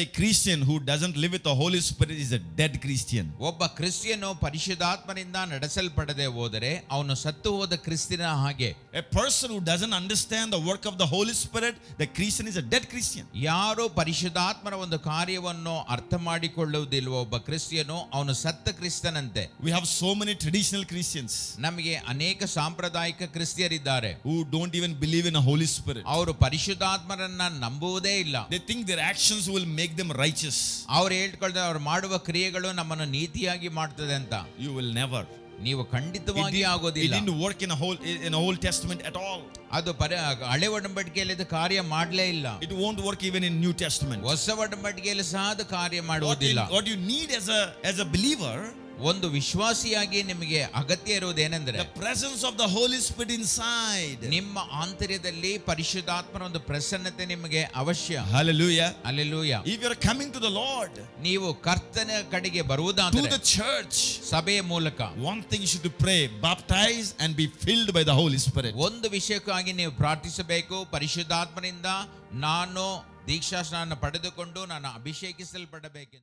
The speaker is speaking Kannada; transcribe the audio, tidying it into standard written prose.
A Christian who doesn't live with the Holy Spirit is a dead Christian. ಒಬ್ಬ ಕ್ರಿಸ್ಟಿಯನ್ ಪರಿಶುದ್ಧಾತ್ಮನಿಂದ ನಡೆಸಲ್ಪಡದೆ ಹೋದರೆ ಅವನು ಸತ್ತು ಹೋದ ಕ್ರಿಸ್ತನ ಹಾಗೆ. A person who doesn't understand the work of the Holy Spirit, the Christian is a dead Christian. ಯಾರು ಪರಿಶುದ್ಧಾತ್ಮನ ಒಂದು ಕಾರ್ಯವನ್ನು ಅರ್ಥ ಮಾಡಿಕೊಳ್ಳುವುದಿಲ್ವೋ ಒಬ್ಬ ಕ್ರಿಸ್ಟಿಯನು ಅವನು ಸತ್ತ ಕ್ರಿಸ್ತನಂತೆ. We have so many traditional Christians ನಮಗೆ ಅನೇಕ ಸಾಂಪ್ರದಾಯಿಕ ಕ್ರಿಸ್ತಿಯರಿದ್ದಾರೆ who don't even believe in a Holy Spirit. ಅವರು ಪರಿಶುದ್ಧಾತ್ಮರನ್ನ ನಂಬುವುದೇ ಇಲ್ಲ. They think their actions will make them righteous. ಅವ್ರು ಹೇಳ್ಕೊಳ್ತಾರೆ ಅವ್ರು ಮಾಡುವ ಕ್ರಿಯೆಗಳು ನಮ್ಮನ್ನು ನೀತಿಯಾಗಿ ಮಾಡ್ತದೆ ಅಂತ. You will never. ನೀವು ಖಂಡಿತವಾಗಿ ಆಗೋದಿಲ್ಲ. It didn't work in a Old Testament at all. ಅದು ಹಳೆ ಒಡಂಬಡಿಕೆಯಲ್ಲಿ ಇದು ಕಾರ್ಯ ಮಾಡಲೇ ಇಲ್ಲ. It won't work even in New Testament. ಹೊಸ ಒಡಂಬಡಿಕೆಯಲ್ಲಿ ಸಹ ಅದು ಕಾರ್ಯ ಮಾಡುವುದಿಲ್ಲ. What you need as a believer, ಒಂದು ವಿಶ್ವಾಸಿಯಾಗಿ ನಿಮಗೆ ಅಗತ್ಯ ಇರುವುದೇನೆಂದರೆ the presence of the Holy Spirit inside. ನಿಮ್ಮ ಆಂತರ್ಯದಲ್ಲಿ ಪರಿಶುದ್ಧಾತ್ಮನ ಒಂದು ಪ್ರಸನ್ನತೆ ನಿಮಗೆ ಅವಶ್ಯ. Hallelujah. Hallelujah. If you are coming to the Lord, ನೀವು ಕರ್ತನ ಕಡೆಗೆ ಬರುವುದಾದರೆ to the church, ಸಭೆಯ ಮೂಲಕ one thing you should pray, baptize and be filled by the Holy Spirit. ಒಂದು ವಿಷಯಕ್ಕಾಗಿ ನೀವು ಪ್ರಾರ್ಥಿಸಬೇಕು, ಪರಿಶುದ್ಧಾತ್ಮನಿಂದ ನಾನು ದೀಕ್ಷಾ ಸ್ನಾನ ಪಡೆದುಕೊಂಡು ನಾನು ಅಭಿಷೇಕಿಸಲ್ಪಡಬೇಕು.